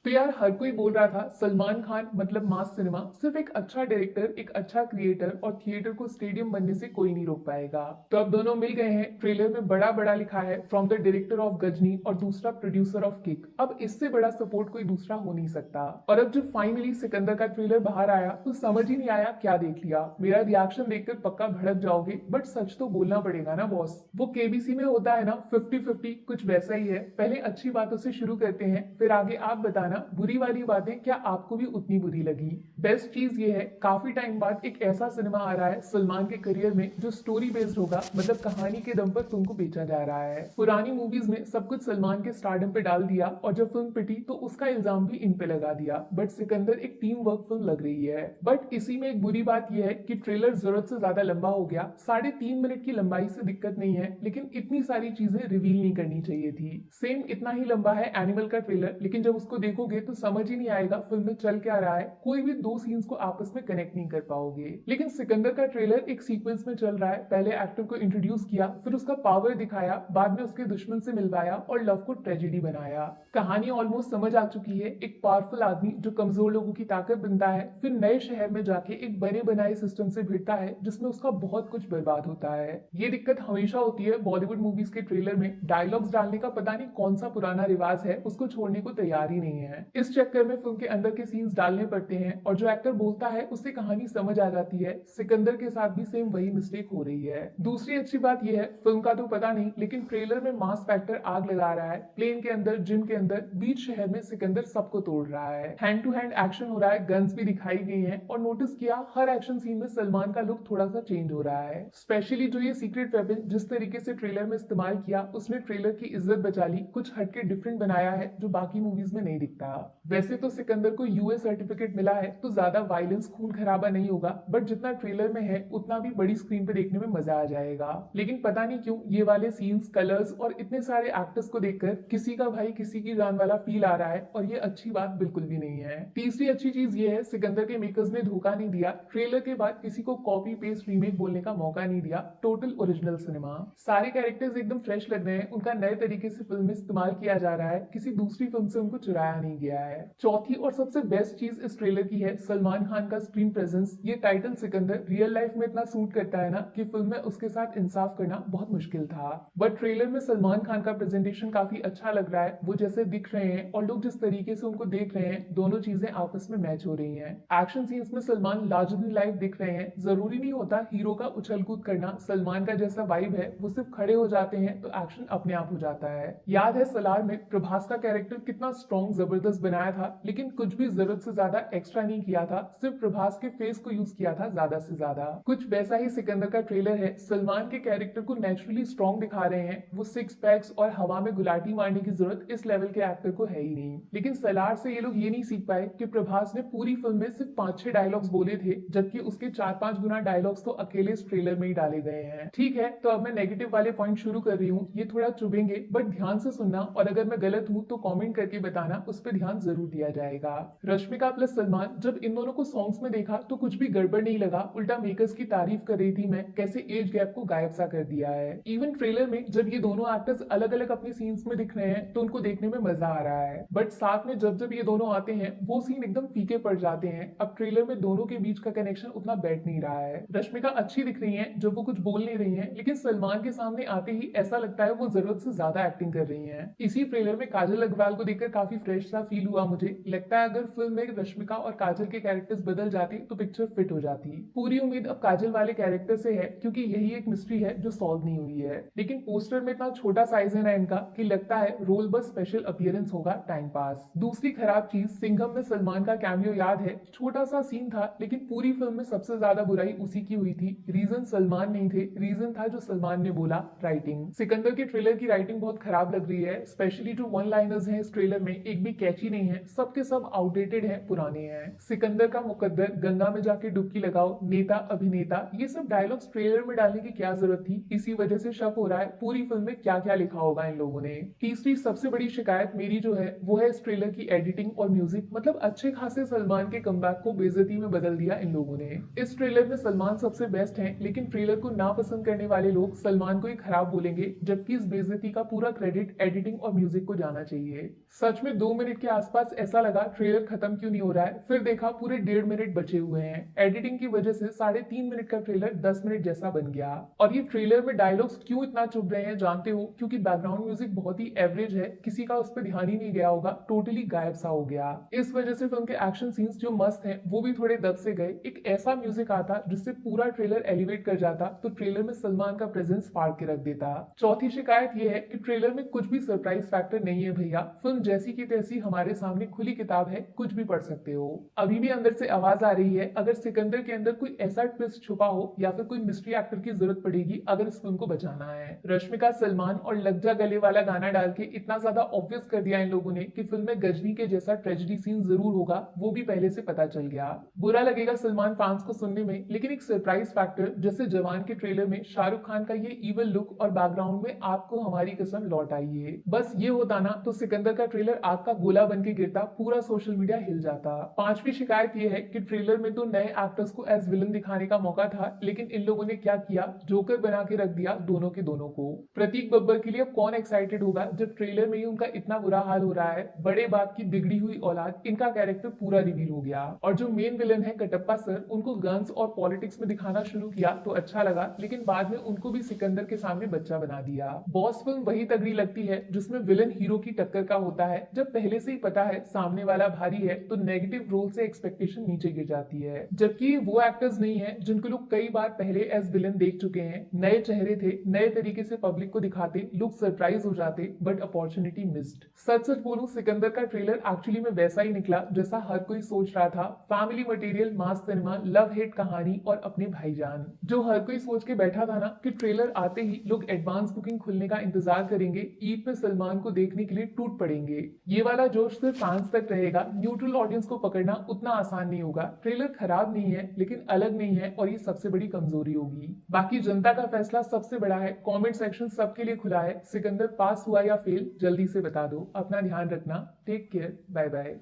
तो यार हर कोई बोल रहा था सलमान खान मतलब मास सिनेमा, सिर्फ एक अच्छा डायरेक्टर, एक अच्छा क्रिएटर और थिएटर को स्टेडियम बनने से कोई नहीं रोक पाएगा। तो अब दोनों मिल गए हैं। ट्रेलर में बड़ा बड़ा लिखा है from the director of Ghajini और दूसरा प्रोड्यूसर ऑफ किक। अब इससे बड़ा सपोर्ट कोई दूसरा हो नहीं सकता। और अब जब फाइनली सिकंदर का ट्रेलर बाहर आया तो समझ ही नहीं आया क्या देख लिया। मेरा रिएक्शन देखकर पक्का भड़क जाओगे, बट सच तो बोलना पड़ेगा ना बॉस। वो केबीसी में होता है ना 50-50, कुछ वैसा ही है। पहले अच्छी बातों से शुरू करते हैं, फिर आगे आप बताना बुरी वाली बातें क्या आपको भी उतनी बुरी लगी। बेस्ट चीज ये है, काफी टाइम बाद एक ऐसा सिनेमा आ रहा है सलमान के करियर में जो स्टोरी बेस्ड होगा, मतलब कहानी के दम पर फिल्म को बेचा जा रहा है। पुरानी मूवीज में सब कुछ सलमान के स्टारडम पे डाल दिया और जब फिल्म पिटी तो उसका इल्जाम भी इन पे लगा दिया। बट सिकंदर एक टीम वर्क फिल्म लग रही है। बट इसी में एक बुरी बात यह है कि ट्रेलर जरूरत से ज्यादा लंबा हो गया। 3.5 मिनट की लंबाई से दिक्कत नहीं है, लेकिन इतनी सारी चीजें रिवील नहीं करनी चाहिए थी। सेम इतना ही लंबा है एनिमल का ट्रेलर, लेकिन जब उसको देखोगे तो समझ ही नहीं आएगा फिल्म में चल क्या रहा है। कोई भी दो सीन्स को आपस में कनेक्ट नहीं कर पाओगे। लेकिन सिकंदर का ट्रेलर एक सीक्वेंस में चल रहा है। पहले एक्टर को इंट्रोड्यूस किया, फिर उसका पावर दिखाया, बाद में उसके दुश्मन से मिलवाया और लव को ट्रेजेडी बनाया। कहानी ऑलमोस्ट समझ आ चुकी है। एक पावरफुल आदमी जो कमजोर लोगों की ताकत बनता है, फिर नए शहर में जाके एक बने बनाए सिस्टम से भिड़ता है जिसमें उसका बहुत कुछ बर्बाद होता है। ये दिक्कत हमेशा होती है बॉलीवुड मूवीज के ट्रेलर में, डायलॉग्स डालने का पता नहीं कौन सा पुराना रिवाज है, उसको छोड़ने को तैयार ही नहीं है। इस चक्कर में फिल्म के अंदर के सीन्स डालने पड़ते हैं और जो एक्टर बोलता है उससे कहानी समझ आ जाती है। सिकंदर के साथ भी सेम वही मिस्टेक हो रही है। दूसरी अच्छी बात यह है, फिल्म का तो पता नहीं, लेकिन ट्रेलर में मास फैक्टर आग लगा रहा है। प्लेन के अंदर, जिम के अंदर, बीच शहर में सिकंदर सबको तोड़ रहा है। हैंड टू हैंड एक्शन हो रहा है, गन्स भी दिखाई गई हैं और नोटिस किया हर एक्शन सीन में सलमान का लुक थोड़ा सा चेंज हो रहा है। स्पेशली जो ये सीक्रेट वेपन जिस तरीके से ट्रेलर में इस्तेमाल किया, उसने ट्रेलर की इज्जत बचा ली। कुछ हटके डिफरेंट बनाया है जो बाकी मूवीज में नहीं दिखता। वैसे तो सिकंदर को यूएस सर्टिफिकेट मिला है तो ज्यादा वायलेंस, खून खराबा नहीं होगा, बट जितना ट्रेलर में है उतना भी बड़ी स्क्रीन पे देखने में मजा आ जाएगा। लेकिन पता नहीं क्यों ये वाले सीन्स, कलर्स और इतने सारे एक्टर्स को देखकर किसी का भाई किसी की जान वाला फील आ रहा है और ये अच्छी बात बिल्कुल भी नहीं है। तीसरी अच्छी चीज ये है, सिकंदर के मेकर्स ने धोखा नहीं दिया। ट्रेलर के बाद किसी को कॉपी पेस्ट रीमेक बोलने का मौका नहीं दिया। Total original cinema. सारे कैरेक्टर्स एकदम फ्रेश लग रहे हैं, उनका नए तरीके से फिल्म में इस्तेमाल किया जा रहा है, किसी दूसरी फिल्म से उनको चुराया नहीं गया है। चौथी और सबसे बेस्ट चीज इस ट्रेलर की है सलमान खान का स्क्रीन प्रेजेंस। ये टाइटल सिकंदर रियल लाइफ में इतना सूट करता है ना कि फिल्म में उसके साथ इंसाफ करना बहुत मुश्किल था। बट ट्रेलर में सलमान खान का प्रेजेंटेशन काफी अच्छा लग रहा है। वो जैसे दिख रहे हैं और लोग जिस तरीके से उनको देख रहे हैं, दोनों चीजें आपस में मैच हो रही हैं। एक्शन सीन्स में सलमान लार्जर देन लाइफ दिख रहे हैं। जरूरी नहीं होता हीरो का उछल कूद करना, सलमान का जैसा वाइब है वो सिर्फ खड़े हो जाते हैं तो एक्शन अपने आप हो जाता है। याद है सलार में प्रभास का कैरेक्टर कितना स्ट्रॉन्ग जबरदस्त बनाया था, लेकिन कुछ भी जरूरत से ज्यादा एक्स्ट्रा नहीं किया था, सिर्फ प्रभास के फेस को यूज किया था ज्यादा से ज्यादा। कुछ वैसा ही सिकंदर का ट्रेलर है। सलमान के कैरेक्टर को नेचुरली स्ट्रॉन्ग दिखा रहे हैं। वो सिक्स पैक्स और हवा में गुलाटी मारने की जरूरत इस लेवल के एक्टर को है ही नहीं। लेकिन सलार से ये लोग ये नहीं सीख पाए कि प्रभास ने पूरी फिल्म में सिर्फ 5-6 डायलॉग्स बोले थे, जबकि उसके 4-5 गुना डायलॉग्स तो अकेले इस ट्रेलर में ही डाले गए हैं। ठीक है, तो अब मैं नेगेटिव वाले पॉइंट शुरू कर रही हूँ। ये थोड़ा चुभेंगे, बट ध्यान से सुनना और अगर मैं गलत हूँ तो कमेंट करके बताना, उस पर ध्यान जरूर दिया जाएगा। रश्मिका प्लस सलमान, जब इन दोनों को सॉन्ग्स में देखा तो कुछ भी गड़बड़ नहीं लगा। उल्टा मेकर्स की तारीफ कर रही थी मैं, कैसे एज गैप को गायब सा कर दिया है। इवन ट्रेलर में जब ये दोनों एक्टर्स अलग अलग अपनी सीन्स में दिख रहे हैं तो उनको देखने में मजा आ रहा है, बट साथ में जब जब ये दोनों आते हैं वो सीन एकदम फीके पड़ जाते हैं। अब ट्रेलर में दोनों के बीच का कनेक्शन उतना बैठ नहीं रहा है। रश्मिका अच्छी दिख रही है जब वो कुछ बोल नहीं रही है, लेकिन सलमान के सामने आते ही ऐसा लगता है वो जरूरत से ज्यादा एक्टिंग कर रही है। इसी ट्रेलर में काजल अग्रवाल को देखकर काफी फ्रेश सा फील हुआ मुझे। लगता है अगर फिल्म में रश्मिका और काजल के कैरेक्टर्स बदल जाते तो पिक्चर फिट हो जाती। पूरी उम्मीद अब काजल वाले कैरेक्टर से है, क्योंकि यही एक मिस्ट्री है जो सॉल्व नहीं हुई है। लेकिन पोस्टर में इतना छोटा साइज है ना इनका कि लगता है रोल बस स्पेशल अपीयरेंस होगा, टाइम पास। दूसरी खराब चीज, सिंघम में सलमान का कैमियो याद है, छोटा सा सीन था लेकिन पूरी फिल्म में सबसे ज्यादा बुराई उसी की हुई थी। रीजन सलमान नहीं थे, रीजन था जो सलमान ने बोला, राइटिंग। सिकंदर के ट्रेलर की राइटिंग बहुत खराब लग रही है। स्पेशली जो वन लाइनर्स हैं इस ट्रेलर में, एक भी कैची नहीं है, सबके सब आउटडेटेड है, पुराने हैं। सिकंदर का मुकद्दर, गंगा में जाके डुबकी लगाओ, नेता अभिनेता, ये सब डायलॉग्स ट्रेलर में डालने की क्या जरूरत थी। इसी वजह से शक हो रहा है पूरी फिल्म में क्या क्या लिखा होगा इन लोगों ने। तीसरी सबसे बड़ी शिकायत मेरी जो है वो है इस ट्रेलर की एडिटिंग और म्यूजिक। मतलब अच्छे खासे सलमान के कमबैक को बेइज्जती में बदल दिया इन लोगों ने। इस ट्रेलर में सलमान सबसे बेस्ट है, लेकिन ट्रेलर को ना पसंद करने वाले लोग सलमान को ही खराब बोलेंगे, जबकि इस बेइज्जती का पूरा क्रेडिट एडिटिंग और म्यूजिक को जाना चाहिए। सच में 2 मिनट मिनट के आसपास ऐसा लगा ट्रेलर खत्म क्यों नहीं हो रहा है, फिर देखा पूरे 1.5 मिनट बचे हुए हैं। एडिटिंग की वजह से 3.5 मिनट का ट्रेलर 10 मिनट जैसा बन गया। और ये ट्रेलर में डायलॉग्स क्यों इतना चुभ रहे हैं जानते हो? क्योंकि बैकग्राउंड म्यूजिक बहुत ही एवरेज है, किसी का उस पर ध्यान ही नहीं गया होगा, टोटली गायब सा हो गया। इस वजह से फिल्म के एक्शन सीन्स जो मस्त हैं वो भी थोड़े दब से गए। एक ऐसा म्यूजिक आता जिससे पूरा ट्रेलर एलिवेट कर जाता, तो ट्रेलर में सलमान का प्रेजेंस फाड़ के रख देता। चौथी शिकायत यह है कि ट्रेलर में कुछ भी सरप्राइज फैक्टर नहीं है भैया। फिल्म जैसी की तैसी हमारे सामने खुली किताब है, कुछ भी पढ़ सकते हो। अभी भी अंदर से आवाज आ रही है, अगर सिकंदर के अंदर कोई ऐसा ट्विस्ट छुपा हो या फिर कोई मिस्ट्री एक्टर की जरूरत पड़ेगी अगर इस फिल्म को बचाना है। रश्मिका, सलमान और लग जा गले वाला गाना डाल के इतना ज्यादा ऑब्वियस कर दिया इन लोगों ने कि फिल्म में गजनी के जैसा ट्रेजेडी सीन जरूर होगा, वो भी पहले से पता चल गया। बुरा लगेगा सलमान फैंस को सुनने में, लेकिन एक सरप्राइज फैक्टर जैसे जवान के ट्रेलर में शाहरुख खान का ये इवल लुक और बैकग्राउंड में आपको हमारी कसम लौट आई है, बस ये होता ना तो सिकंदर का ट्रेलर आग का गोला बन के गिरता, पूरा सोशल मीडिया हिल जाता। पांचवी शिकायत ये है कि ट्रेलर में तो नए एक्टर्स को एज विलन दिखाने का मौका था, लेकिन इन लोगों ने क्या किया, जोकर बना के रख दिया दोनों के दोनों को। प्रतीक बब्बर के लिए अब कौन एक्साइटेड होगा जब ट्रेलर में ही उनका इतना बुरा हाल हो रहा है। बड़े बाप की बिगड़ी हुई औलाद, इनका कैरेक्टर पूरा रिवील हो गया। और जो मेन विलन है कटप्पा सर, उनको गन्स और पॉलिटिक्स में दिखाना शुरू किया तो अच्छा लगा, लेकिन बाद में उनको भी सिकंदर के सामने बच्चा बना दिया। बॉस फिल्म वही तगड़ी लगती है जिसमें विलन हीरो की टक्कर का होता है। जब पहले से ही पता है सामने वाला भारी है तो नेगेटिव रोल से एक्सपेक्टेशन नीचे गिर जाती है। जबकि वो एक्टर्स नहीं है जिनको लोग कई बार पहले एज विलन देख चुके हैं। नए चेहरे थे, नए तरीके से पब्लिक को दिखाते, लोग सरप्राइज हो जाते, बट अपॉर्चुनिटी मिस्ड। सच सच बोलूं, सिकंदर का ट्रेलर एक्चुअली में वैसा ही निकला जैसा हर कोई सोच रहा था। फैमिली मटेरियल, मास सिनेमा, लव हेट कहानी और अपने भाईजान। जो हर कोई सोच के बैठा था ना कि ट्रेलर आते ही लोग एडवांस बुकिंग खुलने का इंतजार करेंगे, ईद पे सलमान को देखने के लिए टूट पड़ेंगे। ये वाला जोश सिर्फ फैंस तक रहेगा, न्यूट्रल ऑडियंस को पकड़ना उतना आसान नहीं होगा। ट्रेलर खराब नहीं है लेकिन अलग नहीं है, और ये सबसे बड़ी कमजोरी होगी। बाकी जनता का फैसला सबसे बड़ा है, कमेंट सेक्शन सबके लिए खुला है। सिकंदर पास हुआ या फेल जल्दी से बता दो। अपना ध्यान रखना, take care, bye bye.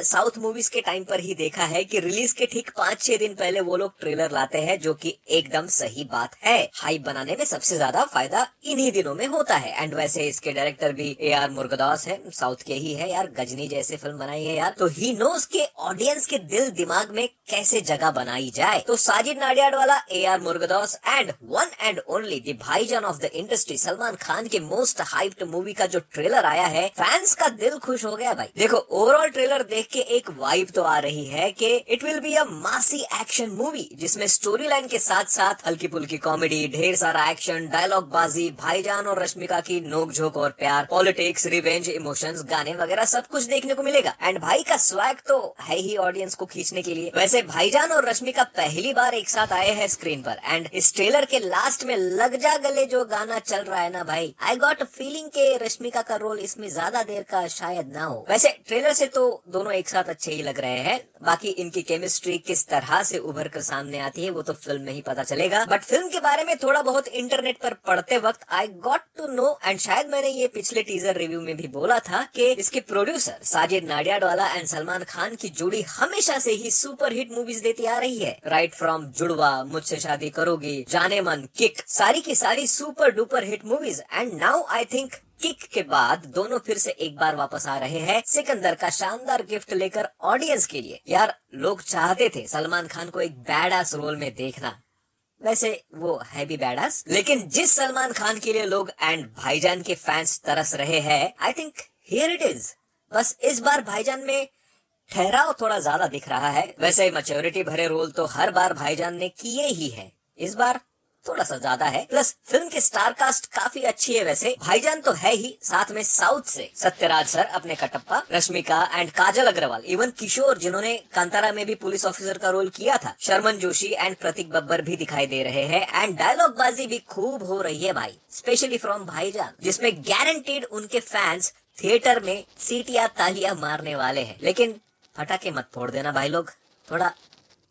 South movies के टाइम पर ही देखा है कि रिलीज के ठीक 5-6 दिन पहले वो लोग ट्रेलर लाते हैं, जो कि एकदम सही बात है। हाइप बनाने में सबसे ज्यादा फायदा इन्हीं दिनों में होता है। एंड वैसे इसके डायरेक्टर भी ए.आर. मुरुगदास है, साउथ के ही है यार। गजनी जैसे फिल्म बनाई है यार, तो ही नोज के ऑडियंस के दिल दिमाग में कैसे जगह बनाई जाए। तो Sajid Nadiadwala, A R. Murugadoss and one and only the Bhaijaan of the industry Salman Khan के मोस्ट हाइप्ड मूवी का जो ट्रेलर आया है, फैंस का दिल खुश हो गया भाई। देखो, ओवरऑल ट्रेलर देख के एक वाइब तो आ रही है कि इट विल बी अ मासी एक्शन मूवी, जिसमें स्टोरी लाइन के साथ साथ हल्की फुल्की कॉमेडी, ढेर सारा एक्शन, डायलॉग बाजी, भाईजान और रश्मिका की नोक झोंक और प्यार, पॉलिटिक्स, रिवेंज, इमोशंस, गाने वगैरह सब कुछ देखने को मिलेगा। एंड भाई का स्वैग तो है ही ऑडियंस को खींचने के लिए। वैसे भाईजान और रश्मिका पहली बार एक साथ आए हैं स्क्रीन पर, एंड इस ट्रेलर के लास्ट में लग जा गले जो गाना चल रहा है ना भाई, आई गॉट अ फीलिंग के रश्मिका का रोल इसमें ज्यादा देर का शायद ना हो। वैसे ट्रेलर से तो दोनों एक साथ अच्छे ही लग रहे हैं, बाकी इनकी केमिस्ट्री किस तरह से उभर कर सामने आती है वो तो फिल्म में ही पता चलेगा। बट फिल्म के बारे में थोड़ा बहुत इंटरनेट पर पढ़ते वक्त I got to know, and शायद मैंने ये पिछले टीजर रिव्यू में भी बोला था कि इसके प्रोड्यूसर साजिद नाडियाडवाला एंड सलमान खान की जोड़ी हमेशा से ही सुपर हिट मूवीज देती आ रही है। राइट फ्रॉम जुड़वा, मुझसे शादी करोगी, जाने मन, किक, सारी की सारी super duper hit movies. And now I think kick के बाद दोनों फिर से एक बार वापस आ रहे हैं सिकंदर का शानदार गिफ्ट लेकर ऑडियंस के लिए। यार, लोग चाहते थे सलमान खान को एक बैडास रोल में देखना, वैसे वो है भी बैडास, लेकिन जिस सलमान खान के लिए लोग एंड भाईजान के फैंस तरस रहे हैं, I think here it is. बस इस बार भाईजान में ठहराव थोड़ा ज्यादा दिख रहा है। वैसे मैच्योरिटी भरे रोल तो हर बार भाईजान ने किए ही है, इस बार थोड़ा सा ज्यादा है। प्लस फिल्म की स्टार कास्ट काफी अच्छी है। वैसे भाईजान तो है ही, साथ में साउथ से सत्यराज सर अपने कटप्पा, रश्मिका एंड काजल अग्रवाल, इवन किशोर जिन्होंने कांतारा में भी पुलिस ऑफिसर का रोल किया था, शर्मन जोशी एंड प्रतीक बब्बर भी दिखाई दे रहे हैं। एंड डायलॉग बाजी भी खूब हो रही है भाई, स्पेशली फ्रॉम भाईजान, जिसमें गारंटीड उनके फैंस थिएटर में सीटियां तालियां मारने वाले हैं। लेकिन फटाके मत फोड़ देना भाई लोग, थोड़ा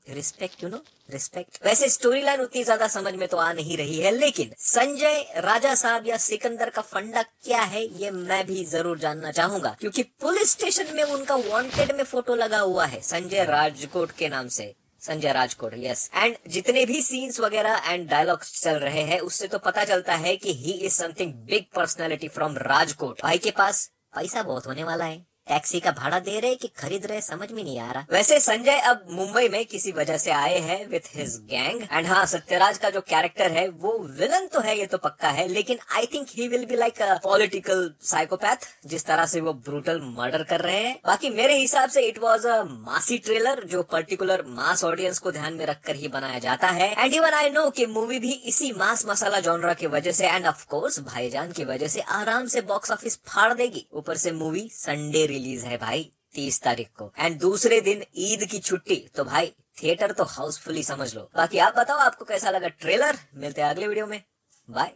रिस्पेक्ट, यू नो, रिस्पेक्ट। वैसे स्टोरी लाइन उतनी ज्यादा समझ में तो आ नहीं रही है, लेकिन संजय राजा साहब या सिकंदर का फंडा क्या है ये मैं भी जरूर जानना चाहूंगा, क्योंकि पुलिस स्टेशन में उनका वांटेड में फोटो लगा हुआ है संजय राजकोट के नाम से। संजय राजकोट, यस। एंड जितने भी सीन्स वगैरह एंड डायलॉग्स चल रहे हैं उससे तो पता चलता है कि he is something big personality from Rajkot. भाई के पास पैसा बहुत होने वाला है। टैक्सी का भाड़ा दे रहे कि खरीद रहे समझ में नहीं आ रहा। वैसे संजय अब मुंबई में किसी वजह से आए हैं विथ हिज गैंग। एंड हाँ, सत्यराज का जो कैरेक्टर है वो विलन तो है, ये तो पक्का है, लेकिन I think he will be like a political psychopath, जिस तरह से वो ब्रूटल मर्डर कर रहे हैं। बाकी मेरे हिसाब से इट वॉज अ मासी ट्रेलर जो पर्टिकुलर मास ऑडियंस को ध्यान में रखकर ही बनाया जाता है। एंड इवन आई नो कि मूवी भी इसी मास मसाला जॉनरा की वजह से एंड ऑफ कोर्स भाईजान की वजह से आराम से बॉक्स ऑफिस फाड़ देगी। ऊपर से मूवी संडे रिलीज है भाई, 30 तारीख को, एंड दूसरे दिन ईद की छुट्टी, तो भाई थिएटर तो हाउसफुल ही समझ लो। बाकी आप बताओ आपको कैसा लगा ट्रेलर। मिलते हैं अगले वीडियो में, बाय।